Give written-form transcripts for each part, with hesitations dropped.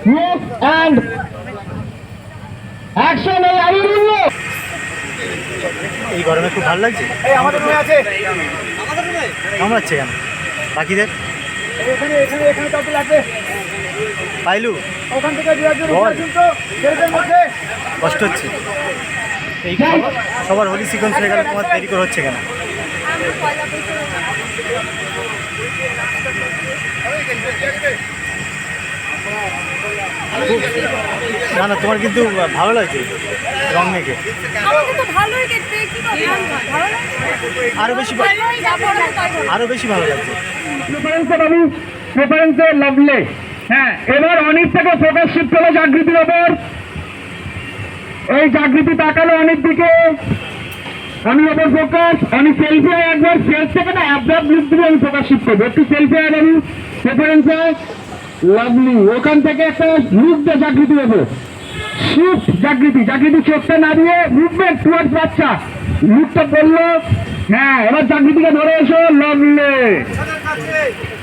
Yes and action. এই গরমে খুব ভালো লাগছে। আমাদের রুমে আছে। কেমন লাগছে কেন বাকিদের? এখানে এখানে এখানে কাউকে লাগবে। পাইলু ওখান থেকে দু একজন কিন্তু ছেলেদের মধ্যে কষ্ট হচ্ছে। এই সবার হোলি সিকোয়েন্স হয়ে গেল, তোমার দেরি করে হচ্ছে কেন? না না, তোমার কিন্তু ভালো লাগছে রং মেখে। আরো বেশি ভালো লাগছে। প্রেফারেন্সে লাভলি। হ্যাঁ, এবার অনেক থেকে ফোকাস শিফট হলো জাগৃতির ওপর। এই জাগৃতি তাকালো অনেক দিকে, আমি ওপর ফোকাস। আমি সেলফি একবার ফেস থেকে না অ্যাবজর্ব লুক দিয়ে আমি ফোকাস শিফট করবো। একটু সেলফি আর আমি প্রেফারেন্সে লাভলি। ওখান থেকে একটা লুক দিয়ে জাগৃতি দেবো। শিফট জাগৃতি, জাগৃতি চোখটা না দিয়ে মুভমেন্ট টুয়ার্ডস বাচ্চা লুকটা বললো। হ্যাঁ, এবার জাগৃতিকে ধরে এসো। লাভলি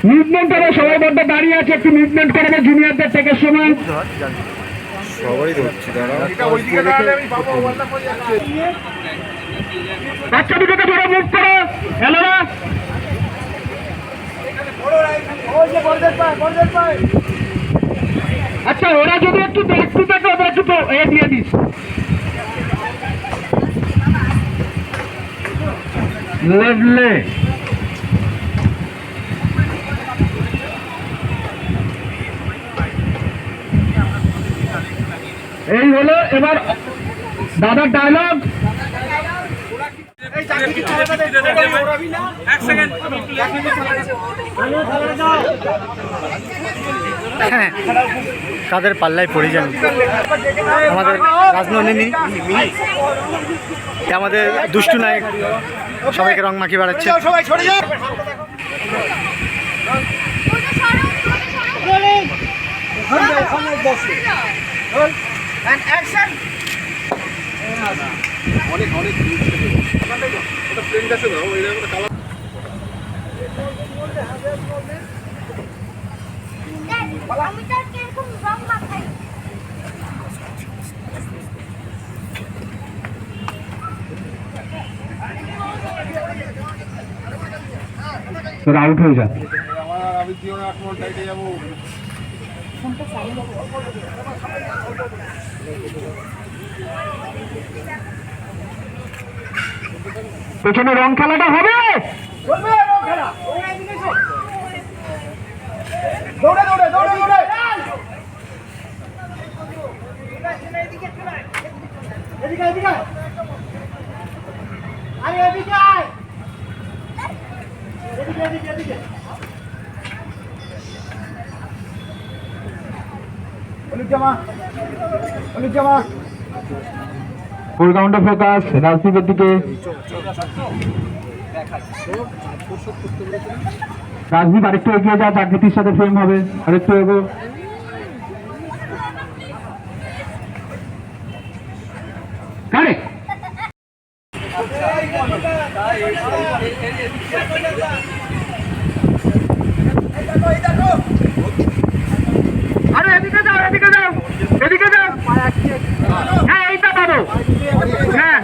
মুভমেন্ট করে সবাই বড্ড দাঁড়িয়ে আছে, একটু মুভমেন্ট করাবে জুনিয়রদের থেকে সময়। বাচ্চা দুটোকে ধরে মুভ করো। হ্যালো, আচ্ছা ওরা যদি একটু দেখতে থাকে ওদের একটু তো এ দিয়ে দিস। লাভলি। এই হলো এবার দাদার ডায়লগ। হ্যাঁ, কাদের পাল্লায় পড়ে যান আমাদের রাজনন্দিনী, আমাদের দুষ্টু নায়ক সবাইকে রং মাখিয়ে বেড়াচ্ছে। অনেক অনেক প্লেন গেছে না ওই কালার। তোর আউট হয়ে যা। আমি দিও না, এখন টাইটে যাবো। পেছনে রং খেলাটা হবে। দৌড়ে দৌড়ে দৌড়ে দৌড়ে এদিকে এদিকে আরে এদিকে আয়, এদিকে এদিকে এদিকে জামা ফুল কাউন্টার ফোকাস রাজদীপের দিকে। রাজদীপ আরেকটু এগিয়ে যা, জাগৃতির সাথে ফ্রেম হবে। আরেকটু এগো। কারেক্ট। আরে এদিকে যাও, এদিকে যাও, এদিকে যাও। হ্যাঁ এইটা পাবো। হ্যাঁ